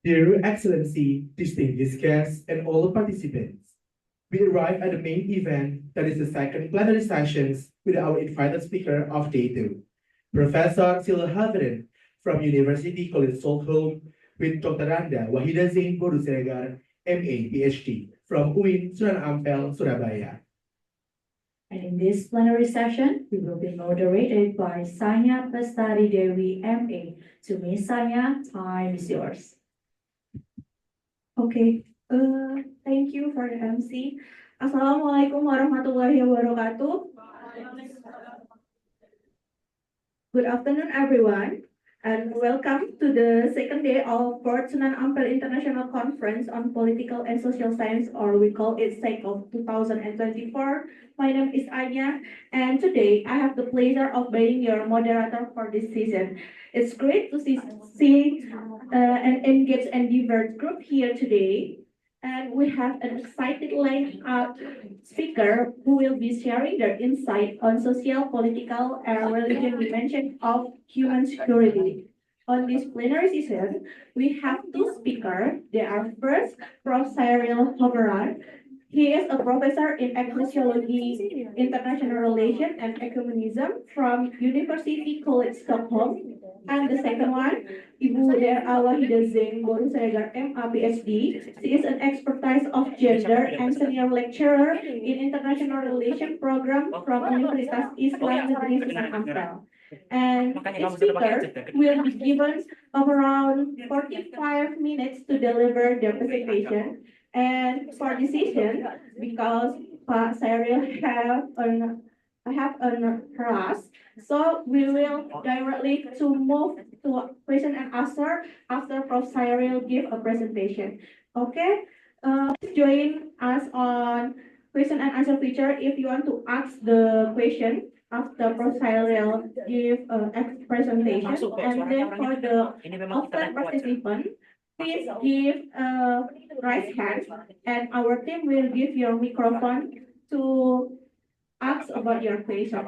Your Excellency, distinguished guests, and all participants, we arrive at the main event that is the second plenary sessions with our invited speaker of day 2, Professor Silhaverin from University College Stockholm with Dr. Randa Wahida Zain Bodu Siregar, MA, PhD from UIN Sunan Ampel, Surabaya. And in this plenary session, we will be moderated by Sanya Pestari Dewi, MA. To me, Sanya, time is yours. Okay, thank you for the MC. Assalamualaikum warahmatullahi wabarakatuh. Good afternoon, everyone, and welcome to the second day of Fourth Sunan Ampel International Conference on Political and Social Science, or we call it SEC of 2024. My name is Anya, and today I have the pleasure of being your moderator for this season. It's great to see an engaged and diverse group here today. And we have an excited lineup speaker who will be sharing their insight on social, political, and religious dimension of human security. On this plenary session, we have two speakers. They are first, Prof. Cyril Hoveran. He is a professor in ecclesiology, international relations, and ecumenism from University College Stockholm. And the second one, Ibu Dera Wahida Zain Boru Siregar, MA, PhD. She is an expertise of gender and senior lecturer in international relations program from Universitas Islam Negeri Sunan Ampel. And each speaker will be given around 45 minutes to deliver their presentation. And for this session, because Pak Cyril have a rush, so we will directly to move to question and answer after Prof. Cyril give a presentation. Okay, please join us on question and answer feature if you want to ask the question after Prof. Cyril give a presentation. And then for the offline participant, please give a raise hand, and our team will give your microphone to ask about your question.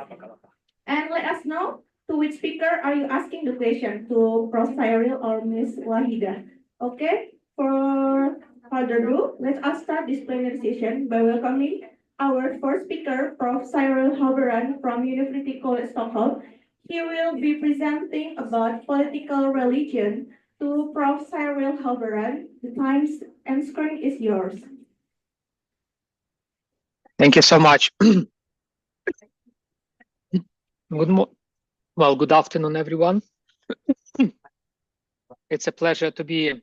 And let us know to which speaker are you asking the question, to Prof. Cyril or Ms. Wahida. Okay, for further ado, let us start this plenary session by welcoming our first speaker, Prof. Cyril Hoveran from University College Stockholm. He will be presenting about political religion. To Prof. Cyril Hoveran, the time and screen is yours. Thank you so much. Good afternoon, everyone. It's a pleasure to be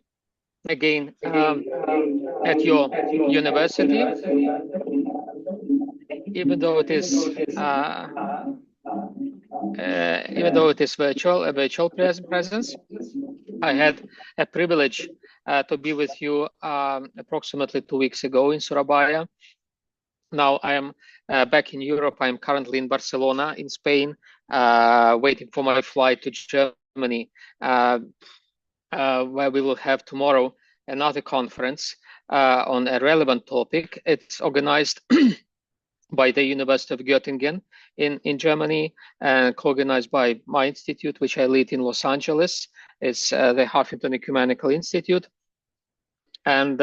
again at your university, even though it is a virtual presence. I had a privilege to be with you approximately 2 weeks ago in Surabaya. Now I am back in Europe. I am currently in Barcelona, in Spain, waiting for my flight to Germany, where we will have tomorrow another conference on a relevant topic. It's organized by the University of Göttingen in Germany, and co-organized by my institute, which I lead in Los Angeles. It's the Huffington Ecumenical Institute. And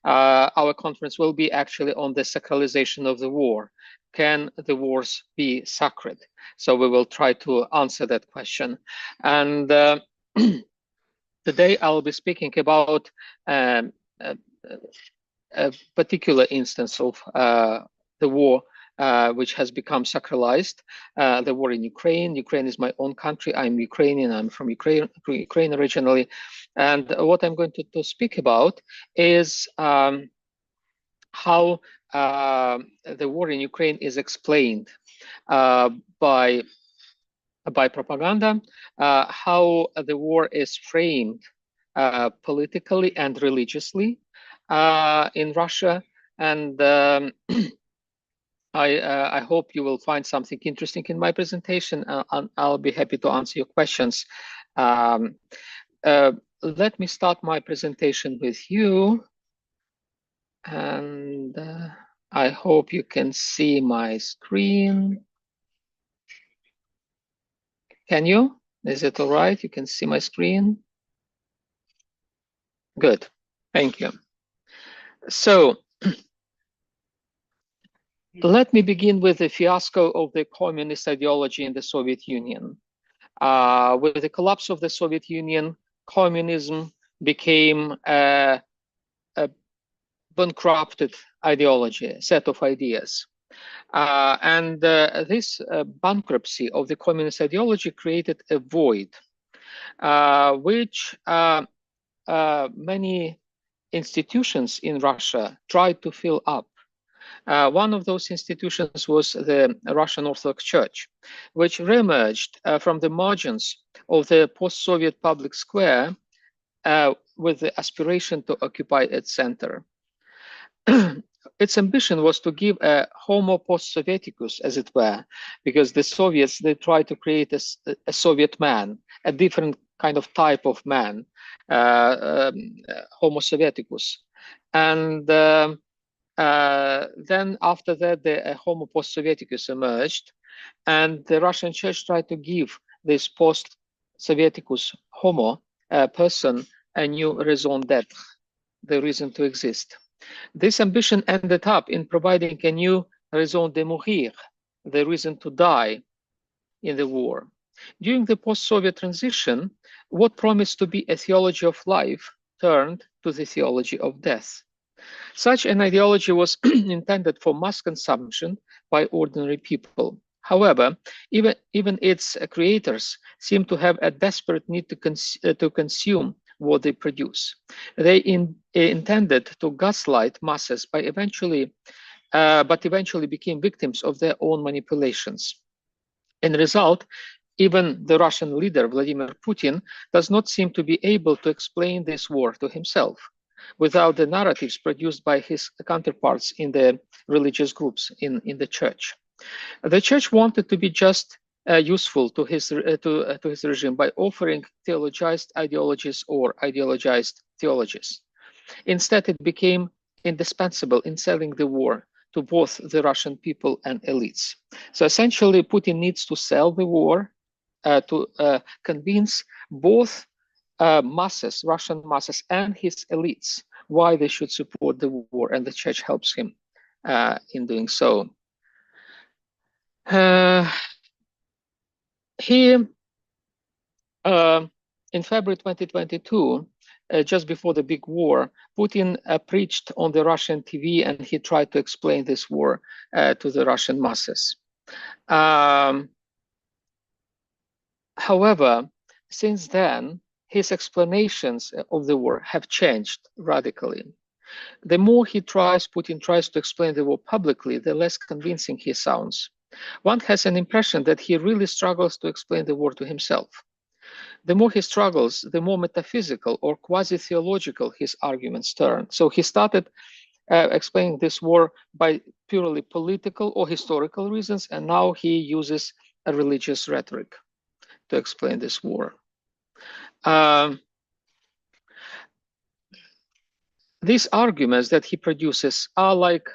our conference will be actually on the sacralization of the war. Can the wars be sacred? So we will try to answer that question. And today I'll be speaking about a particular instance of the war which has become sacralized, the war in Ukraine. Ukraine is my own country. I'm Ukrainian. I'm from Ukraine originally. And what I'm going to speak about is how the war in Ukraine is explained by propaganda, how the war is framed politically and religiously in Russia. And I hope you will find something interesting in my presentation. I'll be happy to answer your questions. Let me start my presentation with you. And I hope you can see my screen. Can you? Is it all right? You can see my screen? Good. Thank you. So let me begin with the fiasco of the communist ideology in the Soviet Union. With the collapse of the Soviet Union, communism became a bankrupted ideology, a set of ideas. And this bankruptcy of the communist ideology created a void, which many institutions in Russia tried to fill up. One of those institutions was the Russian Orthodox Church, which reemerged from the margins of the post-Soviet public square with the aspiration to occupy its center. Its ambition was to give a homo post-Sovieticus, as it were, because the Soviets, they tried to create a Soviet man, a different kind of type of man, homo Sovieticus. And then after that, the homo post-Sovieticus emerged, and the Russian church tried to give this post-Sovieticus homo person a new raison d'etre, the reason to exist. This ambition ended up in providing a new raison de mourir, the reason to die in the war. During the post-Soviet transition, what promised to be a theology of life turned to the theology of death. Such an ideology was intended for mass consumption by ordinary people. However, even its creators seem to have a desperate need to consume what they produce. They intended to gaslight masses by but eventually became victims of their own manipulations. In result, even the Russian leader, Vladimir Putin, does not seem to be able to explain this war to himself without the narratives produced by his counterparts in the religious groups in the church. The church wanted to be just useful to his regime by offering theologized ideologies or ideologized theologies. Instead, it became indispensable in selling the war to both the Russian people and elites. So essentially, Putin needs to sell the war to convince both masses, Russian masses, and his elites why they should support the war, and the church helps him in doing so. In February 2022, just before the big war, Putin preached on the Russian TV, and he tried to explain this war to the Russian masses. However, since then, his explanations of the war have changed radically. The more Putin tries to explain the war publicly, the less convincing he sounds. One has an impression that he really struggles to explain the war to himself. The more he struggles, the more metaphysical or quasi-theological his arguments turn. So he started explaining this war by purely political or historical reasons, and now he uses a religious rhetoric to explain this war. These arguments that he produces are like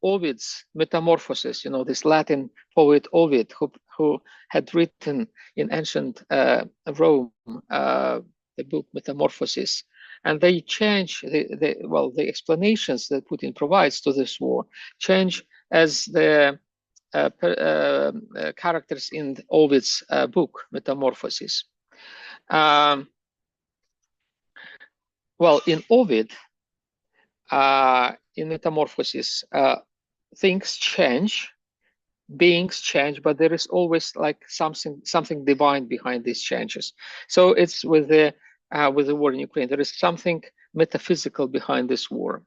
Ovid's Metamorphoses, this Latin poet Ovid, who had written in ancient Rome the book Metamorphoses. And they change, the explanations that Putin provides to this war change as the characters in Ovid's book Metamorphoses. In Ovid, in Metamorphoses, things change, beings change, but there is always like something divine behind these changes. So it's with the war in Ukraine, there is something metaphysical behind this war.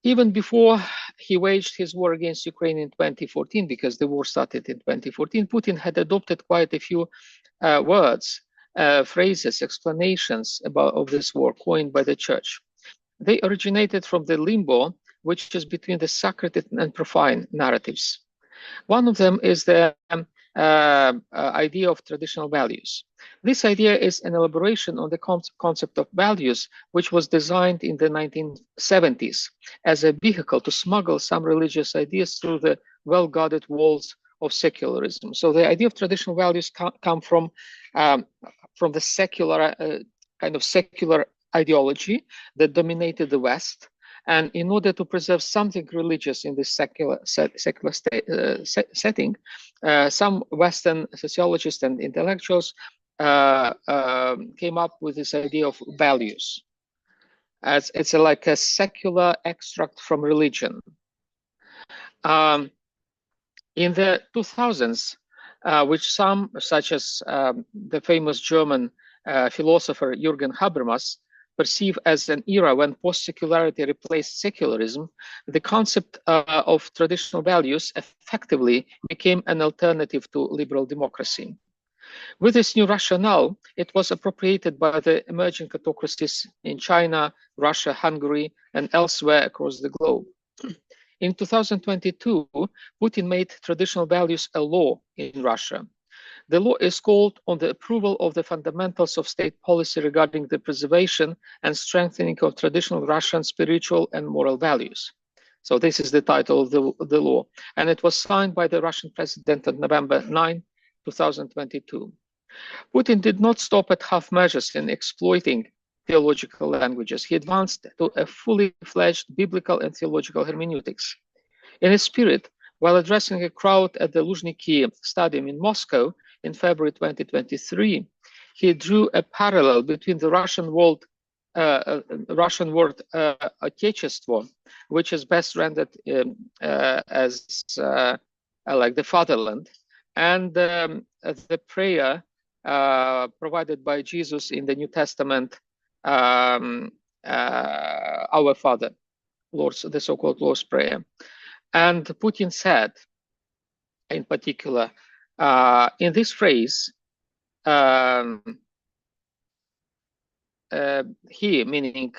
Even before he waged his war against Ukraine in 2014, because the war started in 2014, Putin had adopted quite a few words, phrases, explanations of this war coined by the church. They originated from the limbo, which is between the sacred and profane narratives. One of them is the idea of traditional values. This idea is an elaboration on the concept of values, which was designed in the 1970s as a vehicle to smuggle some religious ideas through the well-guarded walls of secularism. So the idea of traditional values come from the secular kind of secular ideology that dominated the West. And in order to preserve something religious in this secular setting, some Western sociologists and intellectuals came up with this idea of values. As it's like a secular extract from religion. In the 2000s, which some, such as the famous German philosopher Jürgen Habermas, perceive as an era when post-secularity replaced secularism, the concept of traditional values effectively became an alternative to liberal democracy. With this new rationale, it was appropriated by the emerging autocracies in China, Russia, Hungary, and elsewhere across the globe. In 2022, Putin made traditional values a law in Russia. The law is called on the approval of the fundamentals of state policy regarding the preservation and strengthening of traditional Russian spiritual and moral values. So this is the title of the law. And it was signed by the Russian president on November 9, 2022. Putin did not stop at half measures in exploiting theological languages. He advanced to a fully fledged biblical and theological hermeneutics. In his spirit, while addressing a crowd at the Luzhniki Stadium in Moscow in February 2023, he drew a parallel between the Russian word Отечество, which is best rendered as like the fatherland, and the prayer provided by Jesus in the New Testament, Our Father, the so-called Lord's Prayer. And Putin said, in particular, in this phrase, he, meaning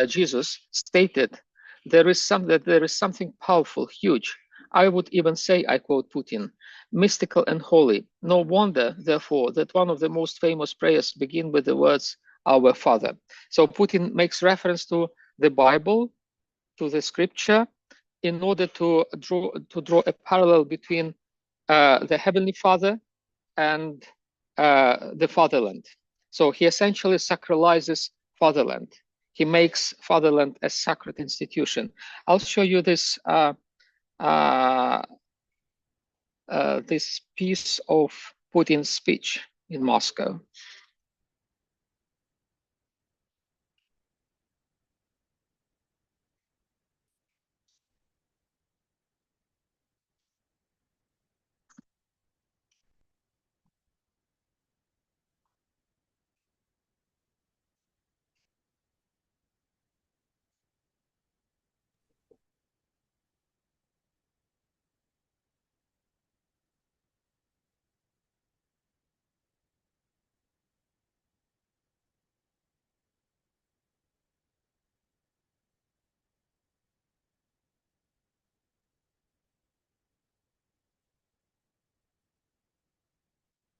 Jesus, stated, there is something powerful, huge. I would even say, I quote Putin, mystical and holy. No wonder, therefore, that one of the most famous prayers begin with the words, Our Father. So Putin makes reference to the Bible, to the scripture, in order to draw a parallel between the Heavenly Father and the fatherland. So he essentially sacralizes fatherland. He makes fatherland a sacred institution. I'll show you this this piece of Putin's speech in Moscow.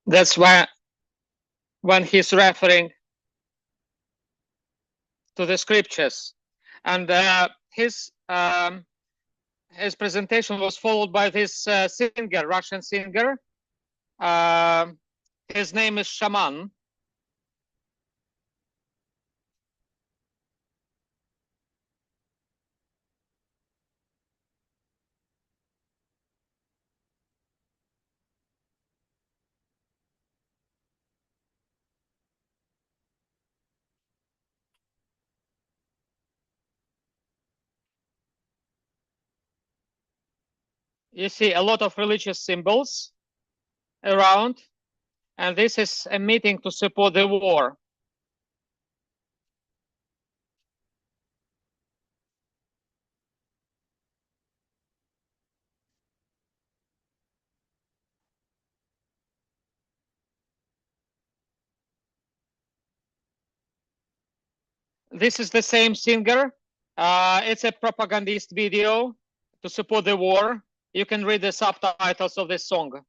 That's why when he's referring to the scriptures, and his presentation was followed by this singer, Russian singer. His name is Shaman. You see a lot of religious symbols around, and this is a meeting to support the war. This is the same singer. It's a propagandist video to support the war. You can read the subtitles of this song.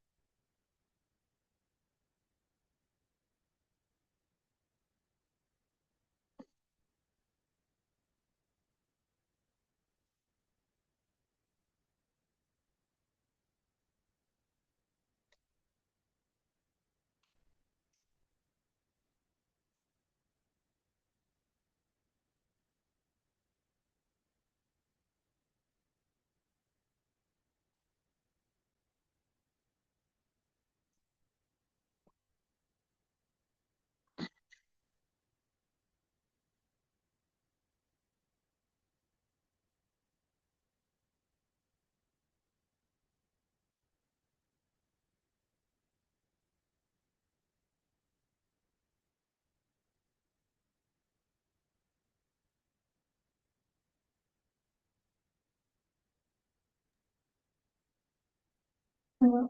Uh,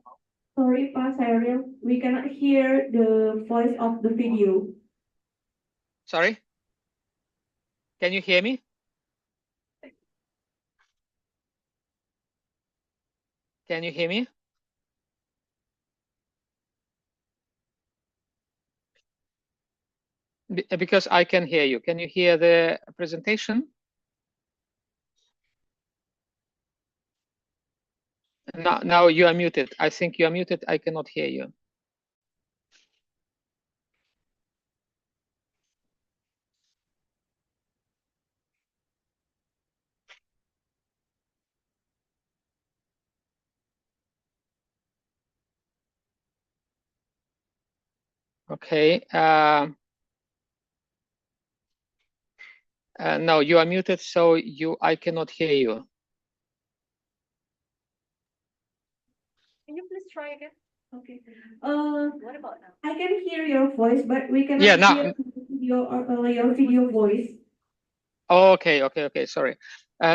Sorry, Pak Cyril, we cannot hear the voice of the video. Sorry? Can you hear me? Can you hear me? Because I can hear you. Can you hear the presentation? Now you are muted. I think you are muted. I cannot hear you. Okay. No, you are muted, so I cannot hear you. Can you please try again? Okay. What about now? I can hear your voice, but we cannot Yeah, now. hear your video voice. Okay. Sorry.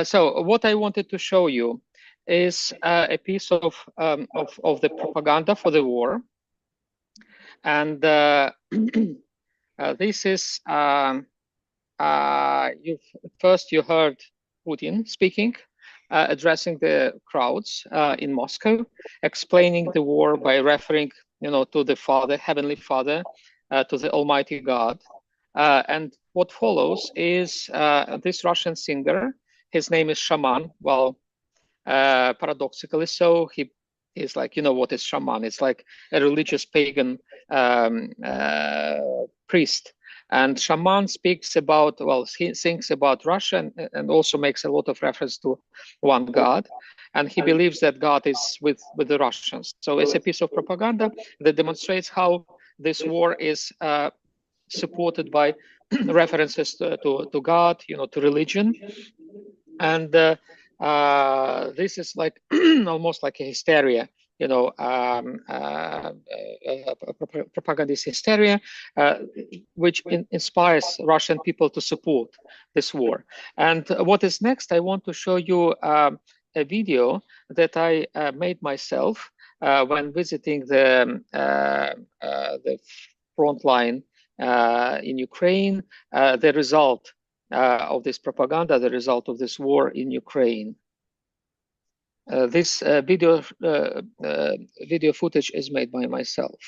So what I wanted to show you is a piece of the propaganda for the war, and this is you heard Putin speaking, addressing the crowds in Moscow, explaining the war by referring, to the Father, Heavenly Father, to the Almighty God. And what follows is this Russian singer. His name is Shaman. Well, paradoxically so, he is like, what is shaman? It's like a religious pagan priest. And shaman speaks about, he sings about Russia and also makes a lot of reference to one God. And he believes that God is with the Russians. So it's a piece of propaganda that demonstrates how this war is supported by references to God, to religion. And this is like almost like a hysteria, propagandist hysteria, which inspires Russian people to support this war. And what is next, I want to show you a video that I made myself when visiting the front line in Ukraine, the result of this propaganda, the result of this war in Ukraine. This video footage is made by myself.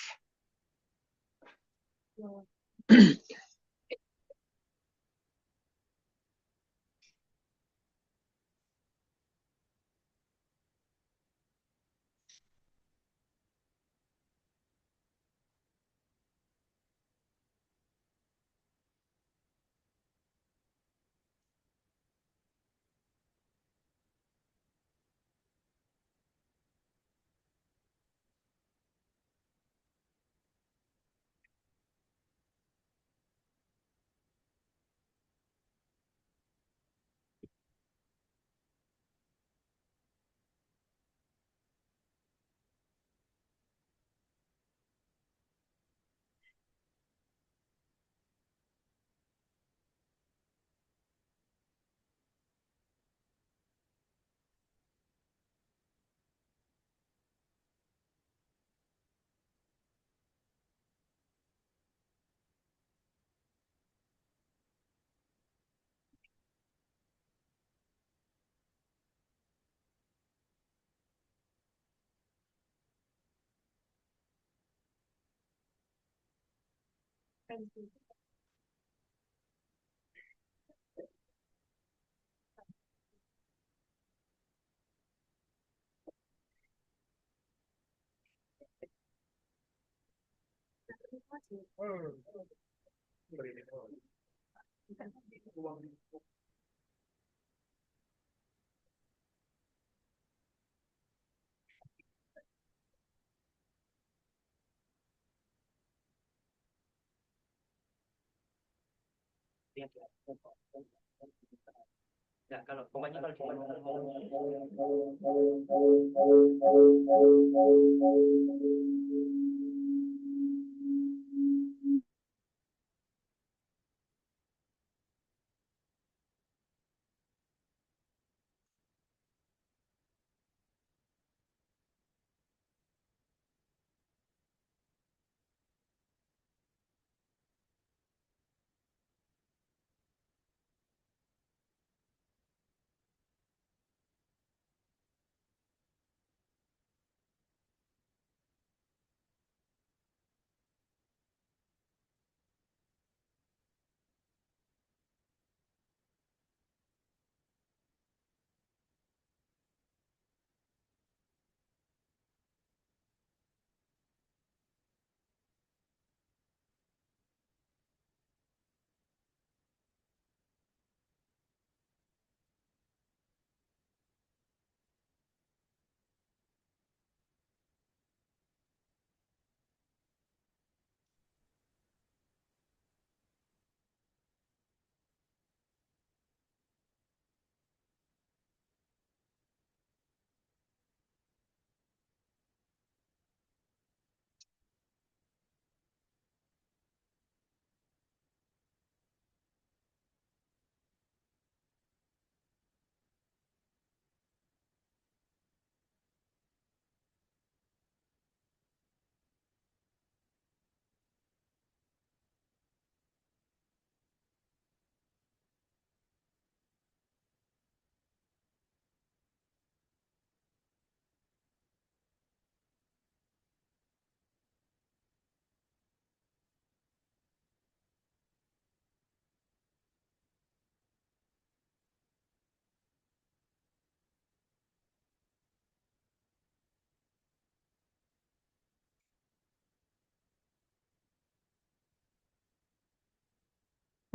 Nah, kalau pokoknya kalau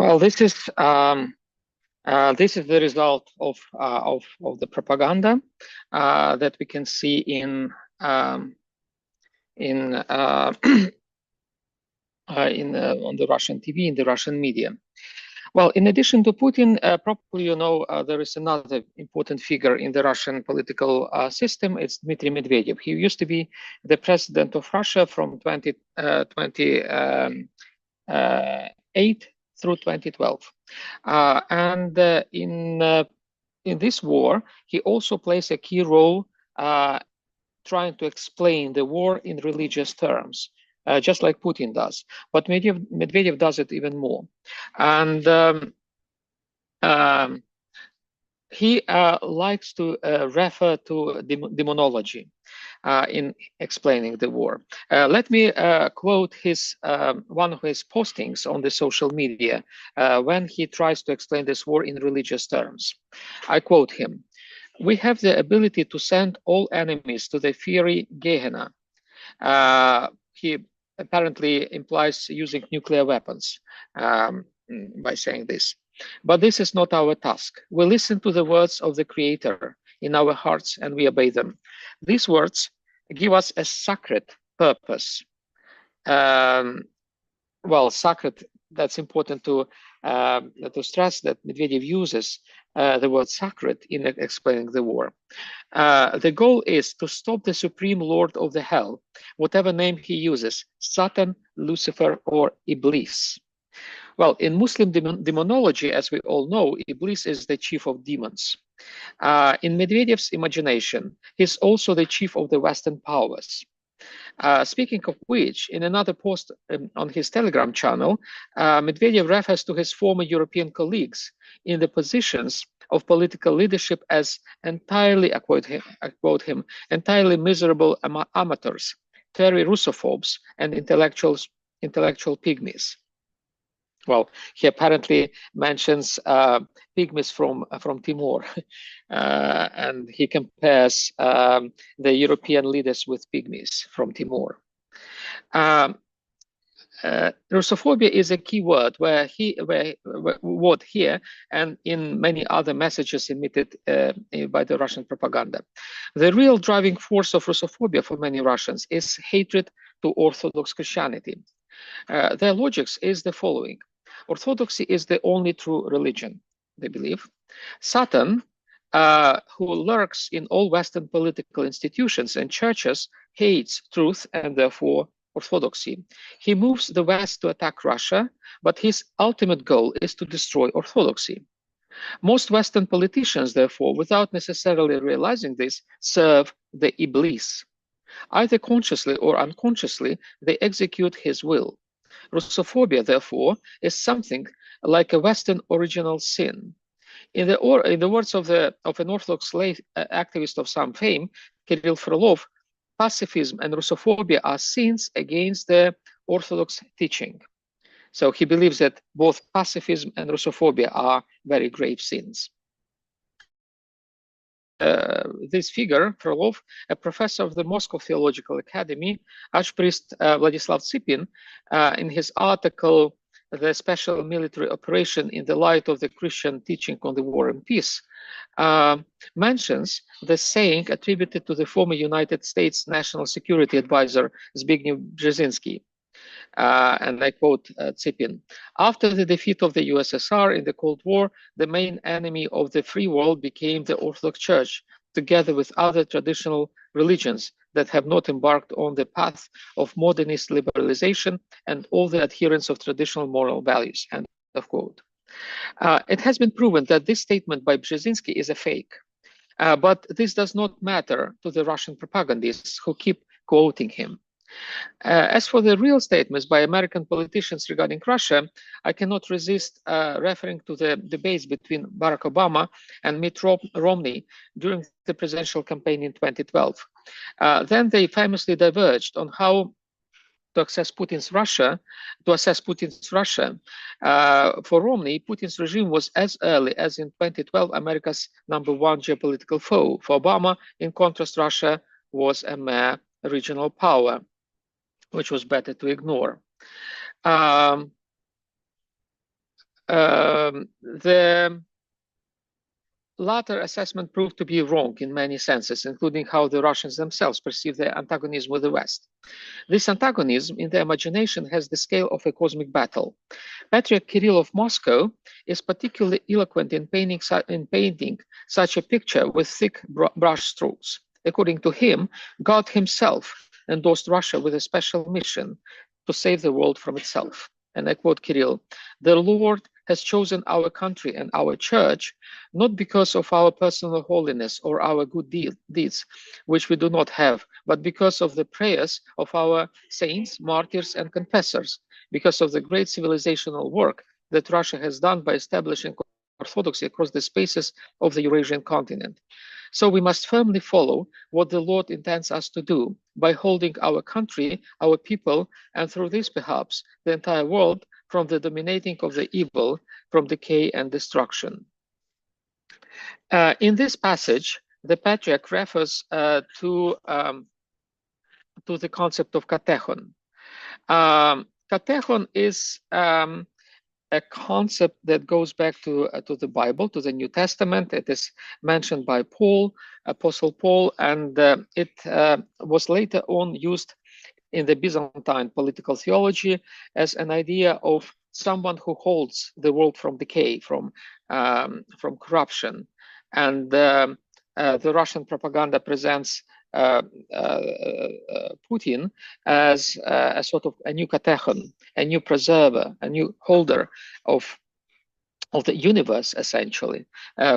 Well, this is the result of the propaganda that we can see in on the Russian TV, in the Russian media. Well, in addition to Putin, probably you know there is another important figure in the Russian political system. It's Dmitry Medvedev. He used to be the president of Russia from 2008 through 2012, and in this war, he also plays a key role trying to explain the war in religious terms, just like Putin does. But Medvedev does it even more. And he likes to refer to demonology in explaining the war. Let me quote one of his postings on the social media when he tries to explain this war in religious terms. I quote him: "We have the ability to send all enemies to the fiery Gehenna." He apparently implies using nuclear weapons by saying this. "But this is not our task. We listen to the words of the Creator in our hearts and we obey them. These words give us a sacred purpose." Well, sacred, that's important to stress that Medvedev uses the word sacred in explaining the war. The goal is to stop the supreme lord of the hell, whatever name he uses, Satan, Lucifer, or Iblis. Well, in Muslim demonology, as we all know, Iblis is the chief of demons. In Medvedev's imagination, he's also the chief of the Western powers. Speaking of which, in another post on his Telegram channel, Medvedev refers to his former European colleagues in the positions of political leadership as entirely, I quote him, entirely miserable amateurs, very Russophobes, and intellectual pygmies. Well, he apparently mentions pygmies from Timor, and he compares the European leaders with pygmies from Timor. Russophobia is a key word word here and in many other messages emitted by the Russian propaganda. The real driving force of Russophobia for many Russians is hatred to Orthodox Christianity. Their logic is the following: Orthodoxy is the only true religion, they believe. Satan, who lurks in all Western political institutions and churches, hates truth and therefore Orthodoxy. He moves the West to attack Russia, but his ultimate goal is to destroy Orthodoxy. Most Western politicians, therefore, without necessarily realizing this, serve the Iblis. Either consciously or unconsciously, they execute his will. Russophobia, therefore, is something like a Western original sin. In the words of an Orthodox lay activist of some fame, Kirill Frolov, pacifism and Russophobia are sins against the Orthodox teaching. So he believes that both pacifism and Russophobia are very grave sins. This figure, Frolov, a professor of the Moscow Theological Academy, Archpriest Vladislav Tsipin, in his article, "The Special Military Operation in the Light of the Christian Teaching on the War and Peace," mentions the saying attributed to the former United States National Security Advisor Zbigniew Brzezinski. And I quote Tsipin: "After the defeat of the USSR in the Cold War, the main enemy of the free world became the Orthodox Church, together with other traditional religions that have not embarked on the path of modernist liberalization and all the adherents of traditional moral values." End of quote. It has been proven that this statement by Brzezinski is a fake, but this does not matter to the Russian propagandists who keep quoting him. As for the real statements by American politicians regarding Russia, I cannot resist referring to the debates between Barack Obama and Mitt Romney during the presidential campaign in 2012. Then they famously diverged on how to assess Putin's Russia. For Romney, Putin's regime was as early as in 2012 America's #1 geopolitical foe. For Obama, in contrast, Russia was a mere regional power, which was better to ignore. The latter assessment proved to be wrong in many senses, including how the Russians themselves perceive their antagonism with the West. This antagonism, in their imagination, has the scale of a cosmic battle. Patriarch Kirill of Moscow is particularly eloquent in painting such a picture with thick brush strokes. According to him, God himself endorsed Russia with a special mission to save the world from itself. And I quote Kirill, "The Lord has chosen our country and our church not because of our personal holiness or our good deeds, which we do not have, but because of the prayers of our saints, martyrs, and confessors, because of the great civilizational work that Russia has done by establishing orthodoxy across the spaces of the Eurasian continent. So we must firmly follow what the Lord intends us to do by holding our country, our people, and through this perhaps the entire world from the dominating of the evil, from decay and destruction." In this passage, the Patriarch refers to the concept of katechon. Katechon is a concept that goes back to the Bible, to the New Testament. It is mentioned by Paul, Apostle Paul, and it was later on used in the Byzantine political theology as an idea of someone who holds the world from decay, from corruption. And the Russian propaganda presents Putin as a sort of a new katechon, a new preserver, a new holder of the universe, essentially,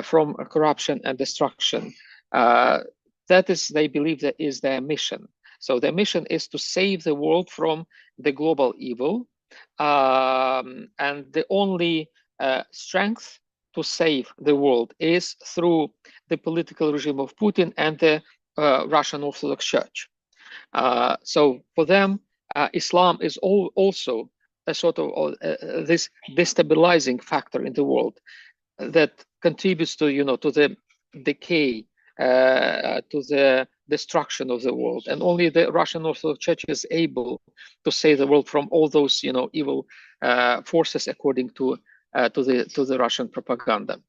from corruption and destruction. That is, they believe, that is their mission. So their mission is to save the world from the global evil, and the only strength to save the world is through the political regime of Putin and the Russian Orthodox Church. So for them, Islam is also a sort of this destabilizing factor in the world that contributes to to the decay, to the destruction of the world, and only the Russian Orthodox Church is able to save the world from all those evil forces, according to the Russian propaganda.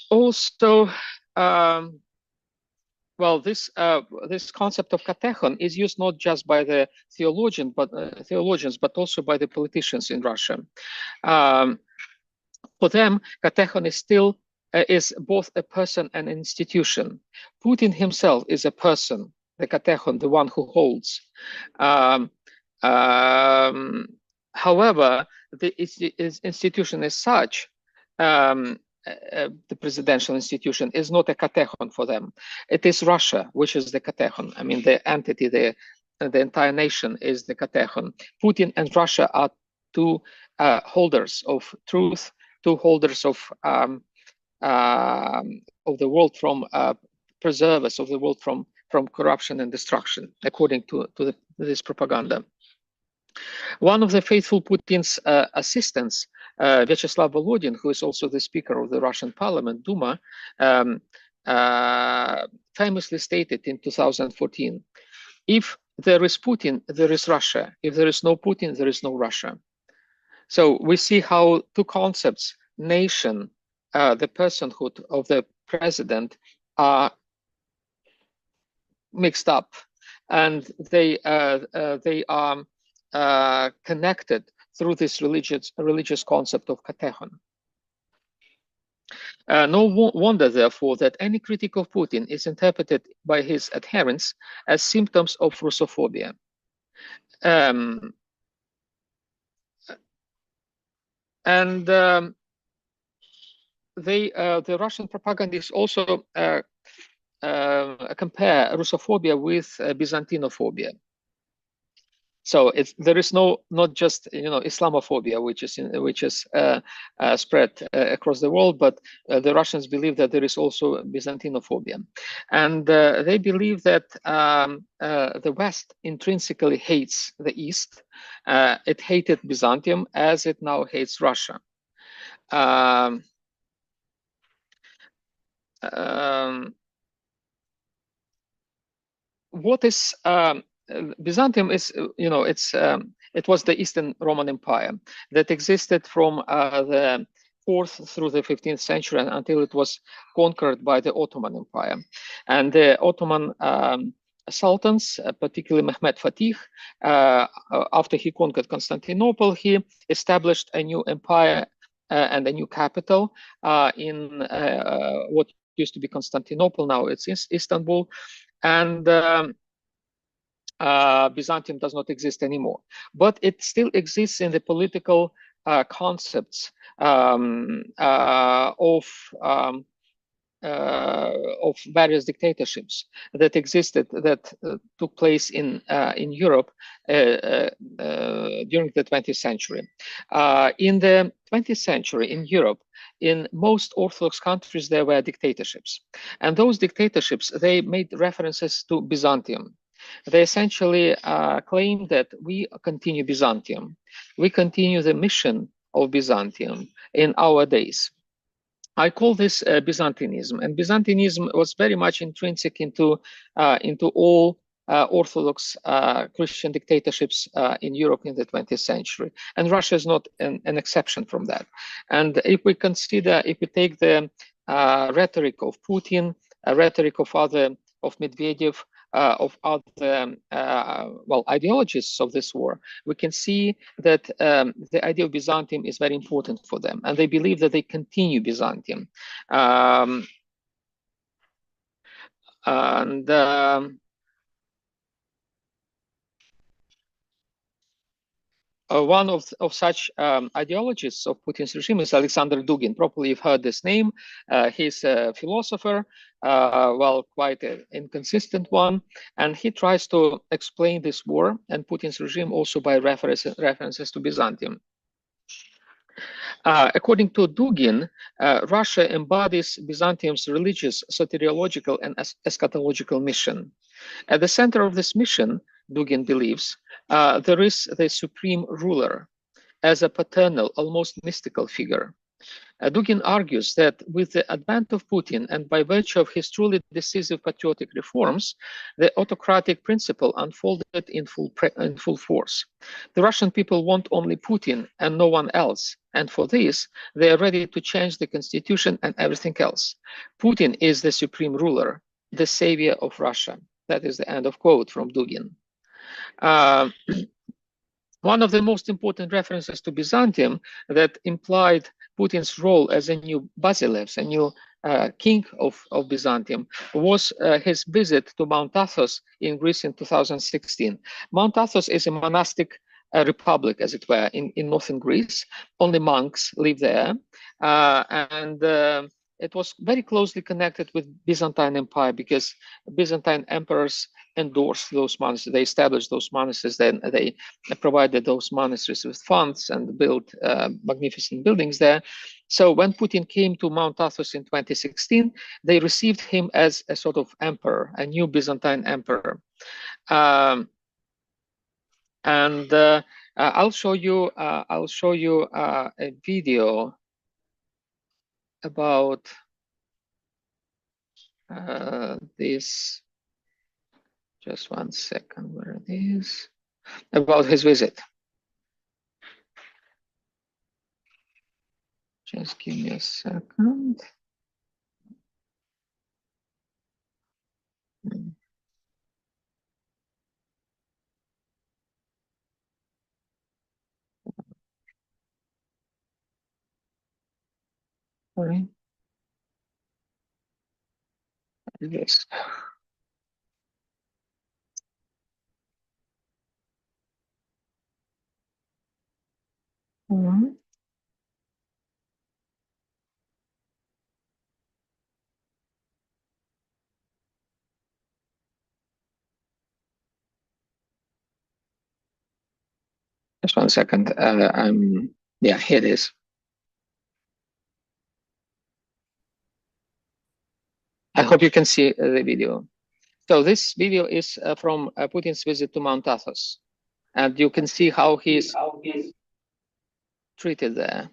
Also, well, this concept of katechon is used not just by the theologians, but also by the politicians in Russia. For them, katechon is still is both a person and an institution. Putin himself is a person, the katechon, the one who holds. However, the institution as such, the presidential institution, is not a katechon for them. It is Russia, which is the katechon. I mean, the entity, the entire nation is the katechon. Putin and Russia are two holders of truth, two holders of the world from preservers of the world from corruption and destruction, according to this propaganda. One of the faithful Putin's assistants, Vyacheslav Volodin, who is also the speaker of the Russian parliament, Duma, famously stated in 2014, "If there is Putin, there is Russia. If there is no Putin, there is no Russia." So we see how two concepts, nation, the personhood of the president, are mixed up, and they are connected through this religious concept of katechon. No wonder, therefore, that any critique of Putin is interpreted by his adherents as symptoms of Russophobia. The Russian propagandists also compare Russophobia with Byzantinophobia. So there is not just Islamophobia, which is spread across the world, but the Russians believe that there is also Byzantinophobia, and they believe that the West intrinsically hates the East. It hated Byzantium as it now hates Russia. what is Byzantium is, it was the Eastern Roman Empire that existed from the 4th through the 15th century until it was conquered by the Ottoman Empire. And the Ottoman sultans, particularly Mehmed Fatih, after he conquered Constantinople, he established a new empire and a new capital in what used to be Constantinople. Now it's Istanbul. And Byzantium does not exist anymore, but it still exists in the political concepts of various dictatorships that existed, that took place in Europe during the 20th century. In the 20th century in Europe, in most Orthodox countries, there were dictatorships. And those dictatorships, they made references to Byzantium. They essentially claimed that we continue Byzantium. We continue the mission of Byzantium in our days. I call this Byzantinism, and Byzantinism was very much intrinsic into all Orthodox Christian dictatorships in Europe in the 20th century, and Russia is not an exception from that. And if we take the rhetoric of Putin, rhetoric of Medvedev, of other ideologists of this war, we can see that the idea of Byzantium is very important for them, and they believe that they continue Byzantium. One of such ideologists of Putin's regime is Alexander Dugin. Probably you've heard this name. He's a philosopher, quite an inconsistent one, and he tries to explain this war and Putin's regime also by references to Byzantium. According to Dugin, Russia embodies Byzantium's religious, soteriological, and eschatological mission. At the center of this mission, Dugin believes, there is the supreme ruler as a paternal, almost mystical figure. Dugin argues that with the advent of Putin and by virtue of his truly decisive patriotic reforms, the autocratic principle unfolded in full force. The Russian people want only Putin and no one else, and for this, they are ready to change the constitution and everything else. Putin is the supreme ruler, the savior of Russia. That is the end of quote from Dugin. One of the most important references to Byzantium that implied Putin's role as a new Basileus, a new king of Byzantium, was his visit to Mount Athos in Greece in 2016. Mount Athos is a monastic republic, as it were, in northern Greece. Only monks live there. It was very closely connected with Byzantine Empire because Byzantine emperors endorsed those monasteries. They established those monasteries, then they provided those monasteries with funds and built magnificent buildings there. So when Putin came to Mount Athos in 2016, they received him as a sort of emperor, a new Byzantine emperor. I'll show you a video about this. Just 1 second, where it is, about his visit. Just give me a second. Sorry. Yes. Just 1 second. Yeah, here it is. I hope you can see the video. So this video is from Putin's visit to Mount Athos, and you can see how he's treated there.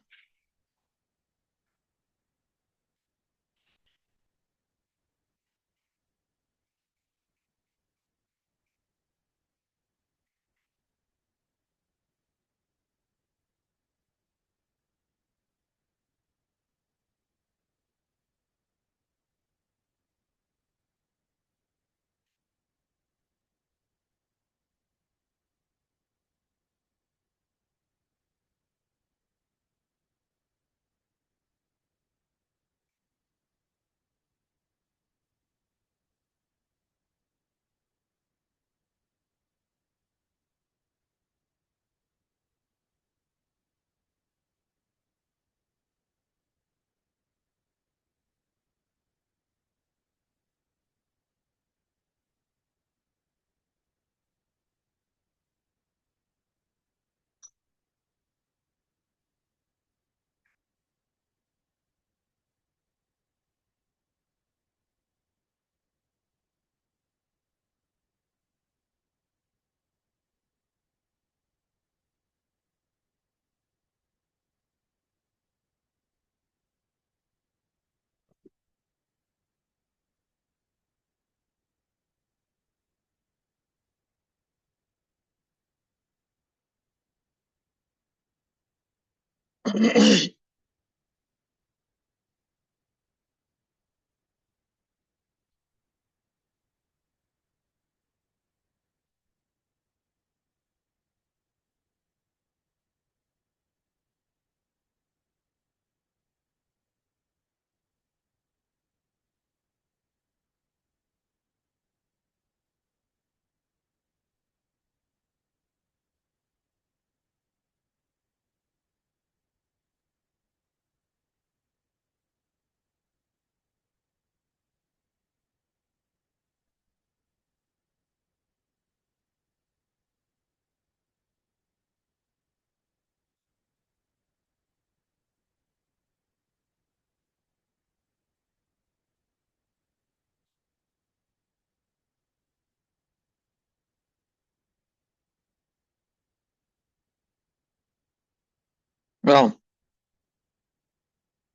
Well,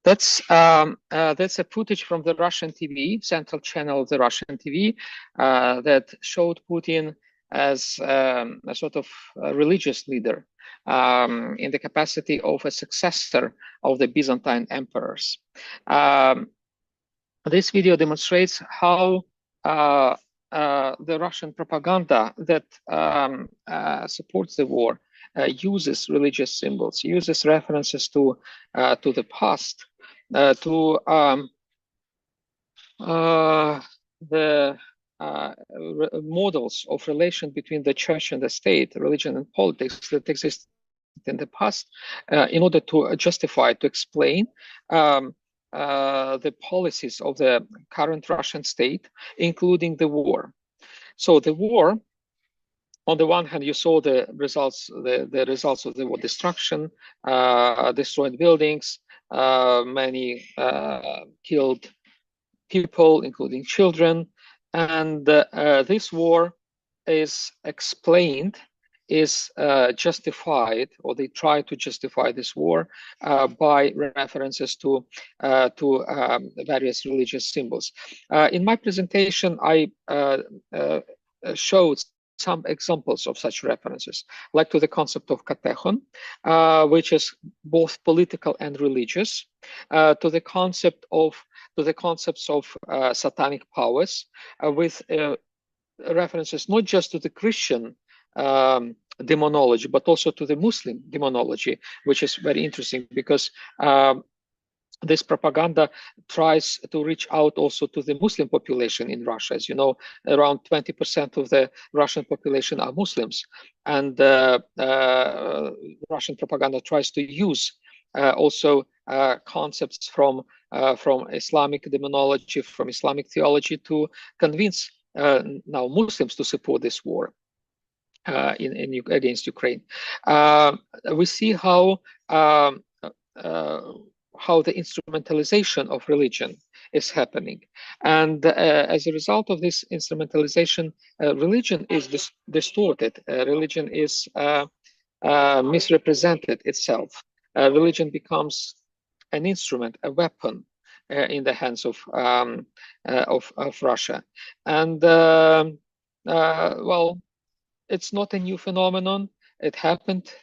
that's a footage from the Russian TV, central channel of the Russian TV, that showed Putin as a sort of religious leader in the capacity of a successor of the Byzantine emperors. This video demonstrates how the Russian propaganda that supports the war uses religious symbols, uses references to the past, to the models of relation between the church and the state, religion and politics that exist in the past, in order to justify, to explain the policies of the current Russian state, including the war. So the war, on the one hand, you saw the results, the results of the war: destruction, destroyed buildings, many killed people, including children, and this war is explained, is justified, or they try to justify this war by references to various religious symbols. In my presentation, I showed some examples of such references, like to the concept of katechon, which is both political and religious, to the concepts of satanic powers, with references not just to the Christian demonology, but also to the Muslim demonology, which is very interesting because this propaganda tries to reach out also to the Muslim population in Russia. As you know, around 20% of the Russian population are Muslims, and Russian propaganda tries to use also concepts from Islamic demonology, from Islamic theology, to convince now Muslims to support this war against Ukraine. We see how the instrumentalization of religion is happening, and as a result of this instrumentalization, religion is distorted. Religion is misrepresented itself. Religion becomes an instrument, a weapon in the hands of Russia, and well, it's not a new phenomenon. It happened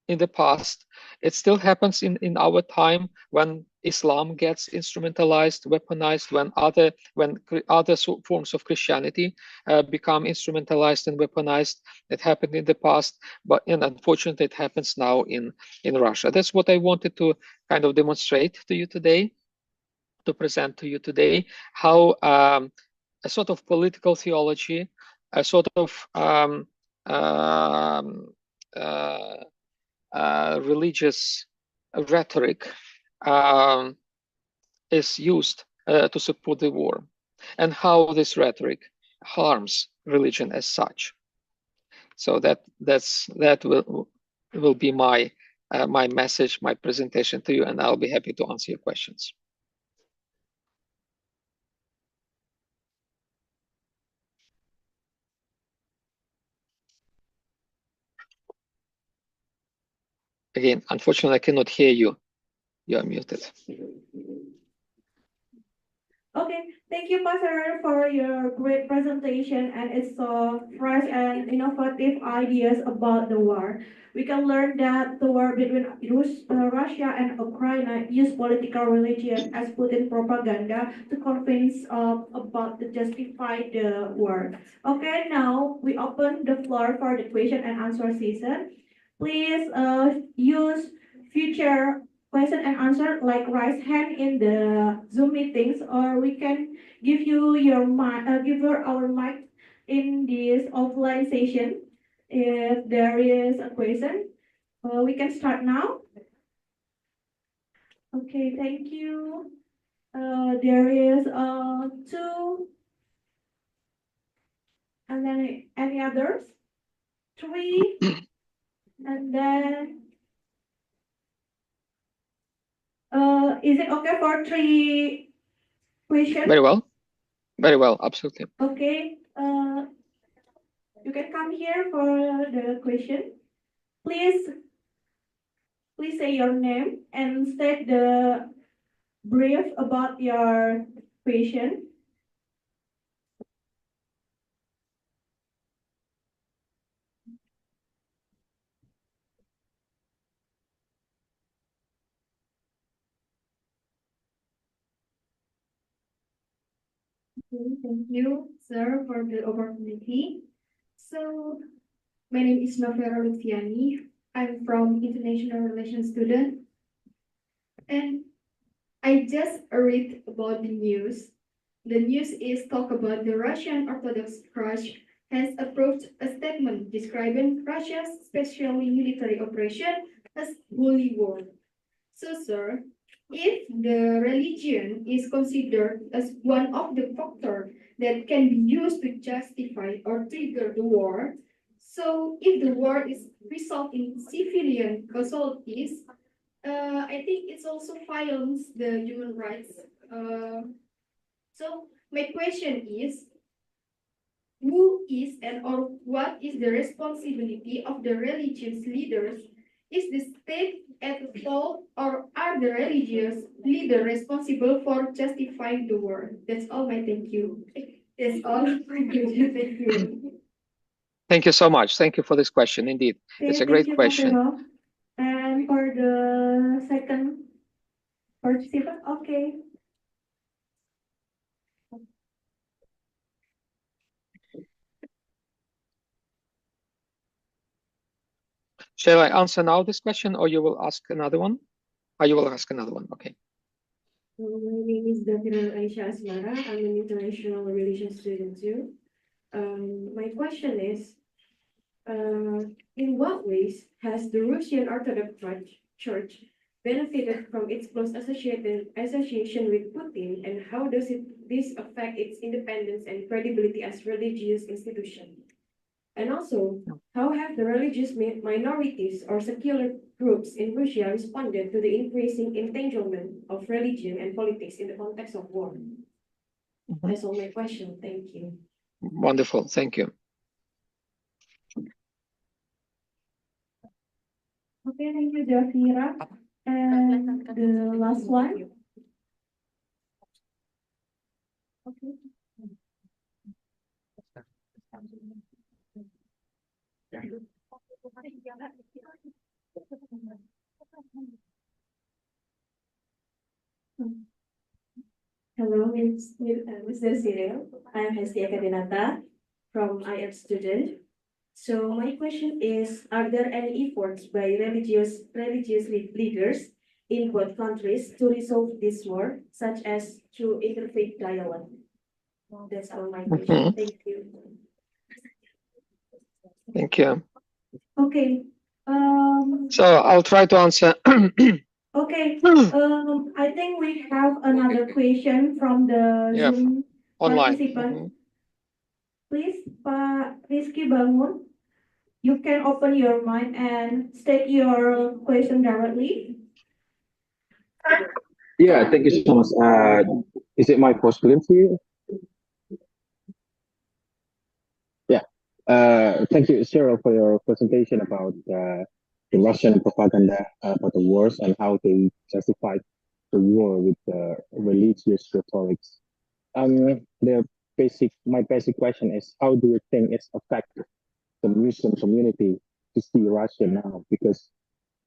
in the past. It still happens in our time, when Islam gets instrumentalized, weaponized, when other forms of Christianity become instrumentalized and weaponized. It happened in the past, and unfortunately it happens now in Russia. That's what I wanted to kind of demonstrate to you today, to present to you today, how a sort of political theology, a sort of religious rhetoric is used to support the war, and how this rhetoric harms religion as such. So that will be my my message, my presentation to you, and I'll be happy to answer your questions. Again, unfortunately, I cannot hear you. You are muted. Okay, thank you, Pastor, for your great presentation and its so fresh and innovative ideas about the war. We can learn that the war between Russia and Ukraine use political religion as Putin propaganda to convince about to justify the war. Okay, now we open the floor for the question and answer session. Please use future question and answer like raise hand in the Zoom meetings, or we can give you your mic, give you our mic in this offline session. If there is a question, we can start now. Okay, thank you. There is two, and then any others? Three, and then is it okay for three questions? Very well, absolutely. Okay, you can come here for the question. Please say your name and state the brief about your question. Okay, thank you, sir, for the opportunity. So, my name is Novera Lutfiani. I'm from International Relations student, and I just read about the news. The news is talk about the Russian Orthodox Church has approved a statement describing Russia's special military operation as holy war. So, sir, if the religion is considered as one of the factors that can be used to justify or trigger the war, so if the war is result in civilian casualties, I think it's also violates the human rights. So my question is, who is and or what is the responsibility of the religious leaders? Is the state at fault or are the religious leaders responsible for justifying the war? That's all my thank you. That's all my question. Thank you. Thank you so much. Thank you for this question. Indeed, it's a great question. Pastor. And for the second participant, okay. Shall I answer now this question, or you will ask another one? Or you will ask another one? Okay. My name is Dr. Aisha Asmara. I'm an international relations student too. My question is, in what ways has the Russian Orthodox Church benefited from its close association with Putin, and how does this affect its independence and credibility as religious institution? And also, how have the religious minorities or secular groups in Russia responded to the increasing entanglement of religion and politics in the context of war? That's all my question. Thank you. Wonderful. Thank you. Okay, thank you, Jafira. And the last one. Okay. Hello, Mr. Cyril. I am Hestia Kadinata from IF student. So my question is, are there any efforts by religious leaders in both countries to resolve this war, such as through interfaith dialogue? That's all my question. Thank you. Thank you. Okay. So I'll try to answer. Okay. I think we have another question from the Zoom online. participant. Please, Pak Rizky Bangun, you can open your mic and state your question directly. Yeah, thank you so much. Is it my voice clear for you? Yeah. Thank you, Cyril, for your presentation about the Russian propaganda about the wars and how they justified the war with the religious rhetorics. The my basic question is, how do you think it's affected the Muslim community to see Russia now? Because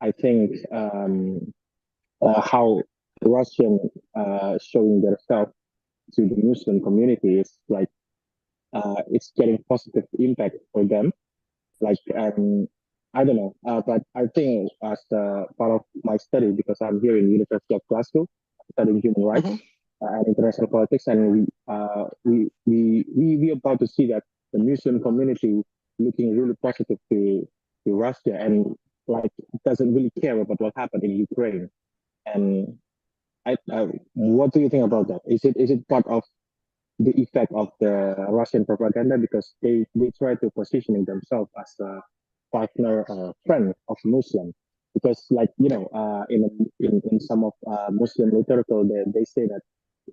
I think how the Russian showing themselves to the Muslim community is like it's getting positive impact for them. Like I don't know, but I think as part of my study, because I'm here in University of Glasgow studying human rights and international politics, and we about to see that the Muslim community looking really positive to Russia and like doesn't really care about what happened in Ukraine. And what do you think about that? Is it part of the effect of the Russian propaganda because they try to positioning themselves as a partner friend of Muslim because like you know in some of Muslim literature they say that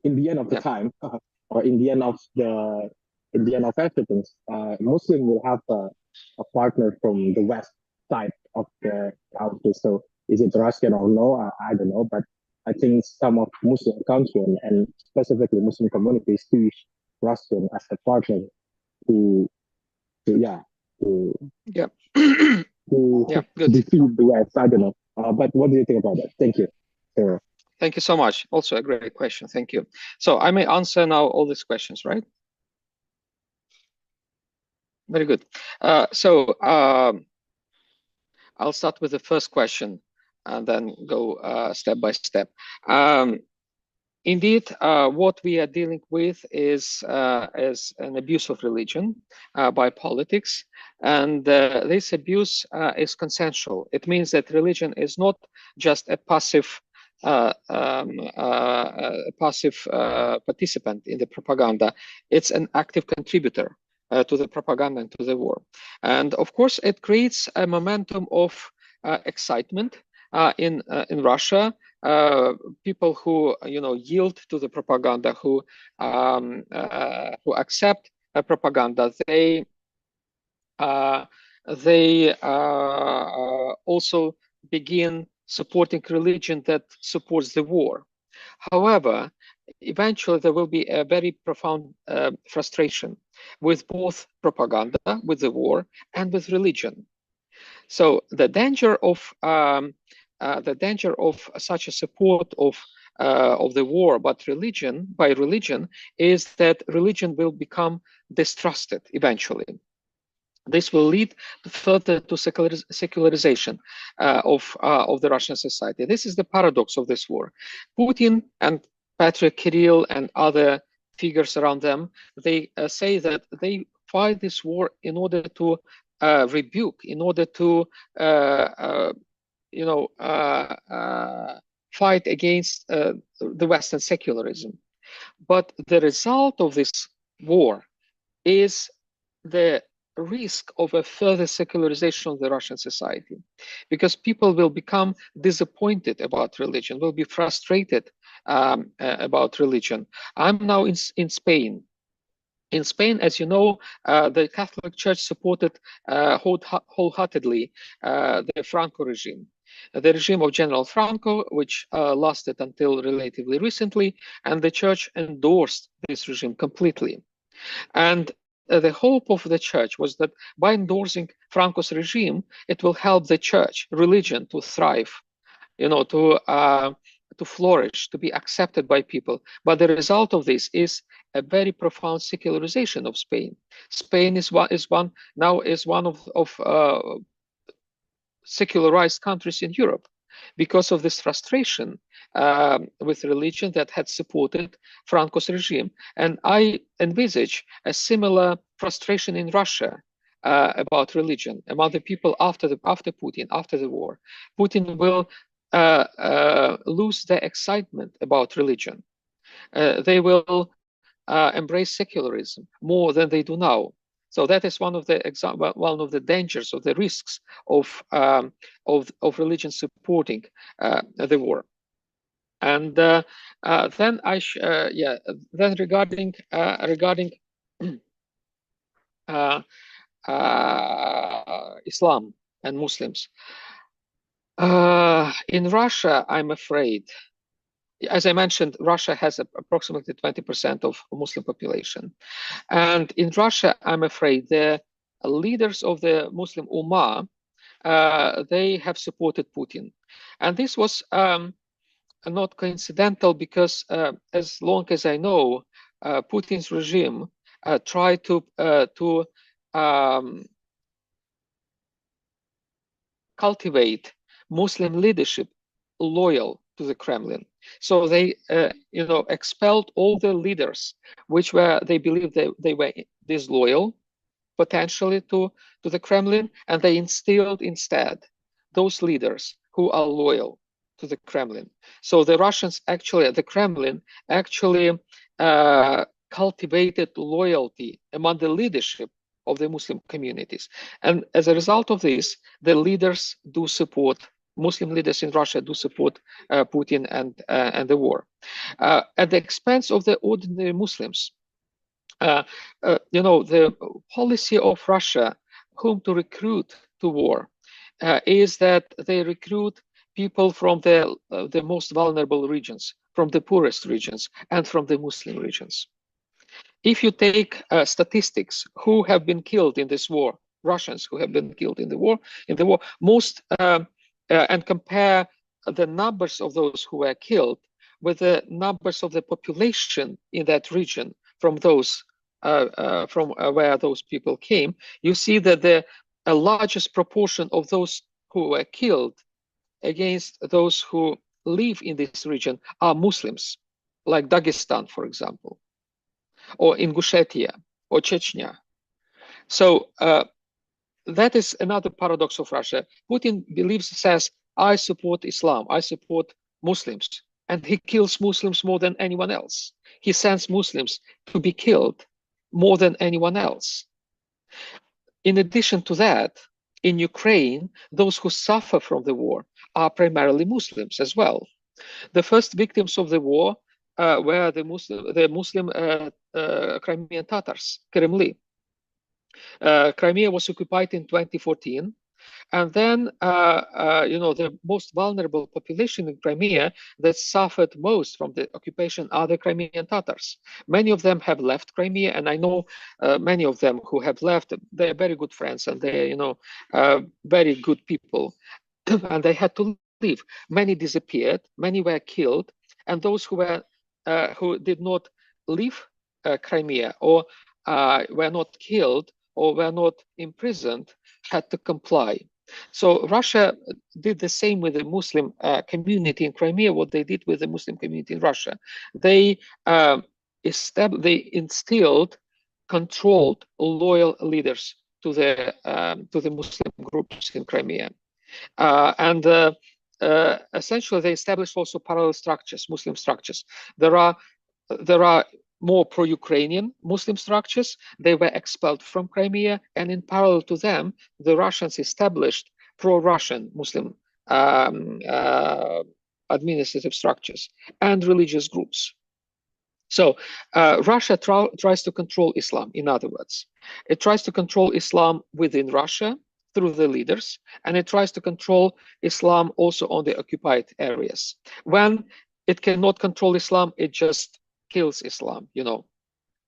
in the end of the time or in the end of everything Muslim will have a partner from the west side of the country. So is it Russian or no? I don't know, but I think some of Muslim countries and specifically Muslim communities see Russian as a partner to, to yeah to Yeah. to Yeah, good. defeat the West. I don't know, but what do you think about that? Thank you. Sarah. Thank you so much. Also a great question. Thank you. So I may answer now all these questions, right? Very good. I'll start with the first question and then go step by step. Indeed, what we are dealing with is an abuse of religion by politics, and this abuse is consensual. It means that religion is not just a passive participant in the propaganda. It's an active contributor to the propaganda and to the war. And of course, it creates a momentum of excitement in Russia. People who yield to the propaganda, who accept propaganda, they also begin supporting religion that supports the war. However, eventually there will be a very profound frustration with both propaganda, with the war, and with religion. So the danger of such a support of the war, but by religion, is that religion will become distrusted eventually. This will lead further to secularization of the Russian society. This is the paradox of this war. Putin and Patrick Kirill and other figures around them, they say that they fight this war in order to rebuke, in order to fight against the Western secularism. But the result of this war is the risk of a further secularization of the Russian society, because people will become disappointed about religion, will be frustrated about religion. I'm now in Spain. In Spain, as you know, the Catholic Church supported wholeheartedly the Franco regime. The regime of General Franco, which lasted until relatively recently, and the church endorsed this regime completely. And the hope of the church was that by endorsing Franco's regime, it will help the church, religion, to thrive, to flourish, to be accepted by people. But the result of this is a very profound secularization of Spain. Spain is one of secularized countries in Europe because of this frustration with religion that had supported Franco's regime. And I envisage a similar frustration in Russia about religion among the people after Putin, after the war. Putin will lose their excitement about religion. They will embrace secularism more than they do now. So that is one of the dangers, of the risks of religion supporting the war. And then regarding Islam and Muslims in Russia, I'm afraid as I mentioned, Russia has approximately 20% of Muslim population. And in Russia, I'm afraid the leaders of the Muslim Ummah, they have supported Putin. And this was not coincidental because as long as I know, Putin's regime tried to cultivate Muslim leadership loyal to the Kremlin. So they, expelled all the leaders which they believed they were disloyal, potentially to the Kremlin, and they instilled instead those leaders who are loyal to the Kremlin. So the Russians actually, the Kremlin actually cultivated loyalty among the leadership of the Muslim communities. And as a result of this, the leaders do support, Muslim leaders in Russia do support Putin and the war. At the expense of the ordinary Muslims, the policy of Russia, whom to recruit to war, is that they recruit people from the most vulnerable regions, from the poorest regions, and from the Muslim regions. If you take statistics who have been killed in this war, Russians who have been killed in the war, most and compare the numbers of those who were killed with the numbers of the population in that region from those from where those people came, you see that the largest proportion of those who were killed against those who live in this region are Muslims, like Dagestan, for example, or Ingushetia, or Chechnya. So that is another paradox of Russia. Putin says, I support Islam, I support Muslims, and he kills Muslims more than anyone else. He sends Muslims to be killed more than anyone else. In addition to that, in Ukraine, those who suffer from the war are primarily Muslims as well. The first victims of the war were the Muslim Crimean Tatars, Kremli. Crimea was occupied in 2014. And then, the most vulnerable population in Crimea that suffered most from the occupation are the Crimean Tatars. Many of them have left Crimea, and I know many of them who have left. They are very good friends, and they are, very good people, and they had to leave. Many disappeared, many were killed, and those who did not leave Crimea or were not killed or were not imprisoned had to comply. So Russia did the same with the Muslim community in Crimea, what they did with the Muslim community in Russia. They instilled controlled, loyal leaders to the Muslim groups in Crimea. And essentially, they established also parallel structures, Muslim structures. There are more pro-Ukrainian Muslim structures. They were expelled from Crimea, and in parallel to them, the Russians established pro-Russian Muslim administrative structures and religious groups. So Russia tries to control Islam, in other words. It tries to control Islam within Russia through the leaders, and it tries to control Islam also on the occupied areas. When it cannot control Islam, it just kills Islam,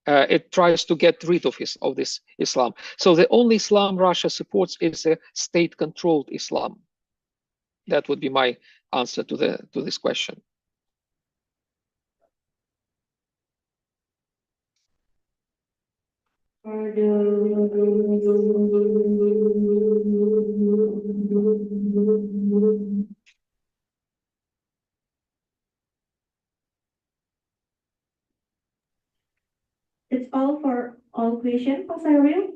it tries to get rid of this Islam. So the only Islam Russia supports is a state-controlled Islam. That would be my answer to this question. It's all for all questions, Pak Cyril.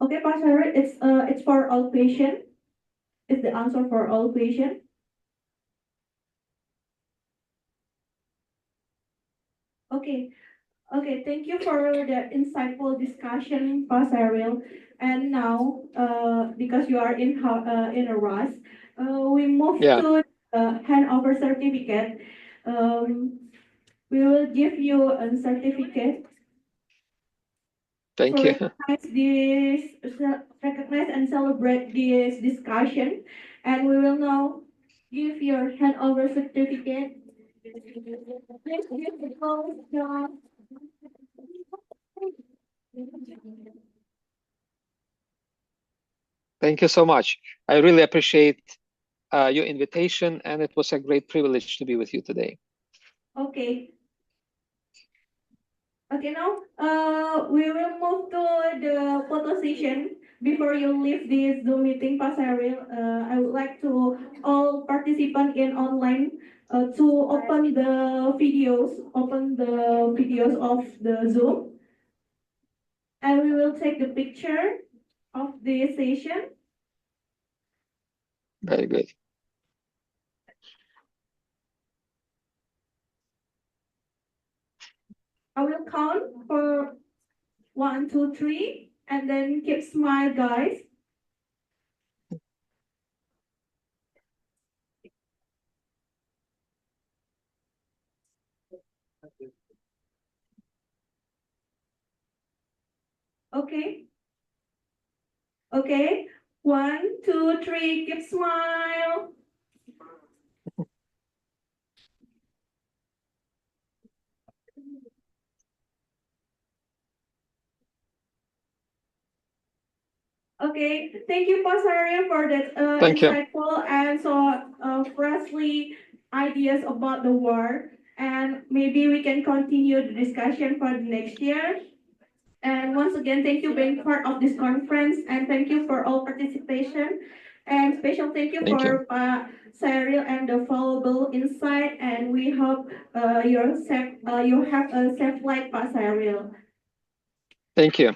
Okay, Pak Cyril, it's for all questions. It's the answer for all questions. Okay. Okay, thank you for the insightful discussion, Pak Cyril. And now, because you are in a rush, we move to handover certificate. We will give you a certificate. Thank you. Recognize and celebrate this discussion, and we will now give your handover certificate. Please give the call, John. Thank you so much. I really appreciate your invitation, and it was a great privilege to be with you today. Okay. Okay, now we will move to the photo session. Before you leave this Zoom meeting, Pak Cyril, I would like to all participants in online to open the videos of the Zoom, and we will take the picture of this session. Very good. I will count for 1, 2, 3, and then keep smile, guys. Okay. Okay. 1, 2, 3, keep smile. Okay, thank you, Pasaria, for that Thank you. insightful and so freshly ideas about the war. And maybe we can continue the discussion for the next year. And once again, thank you being part of this conference, and thank you for all participation. And special thank you for Cyril and the valuable insight. And we hope you have a safe flight, Pak Cyril. Thank you.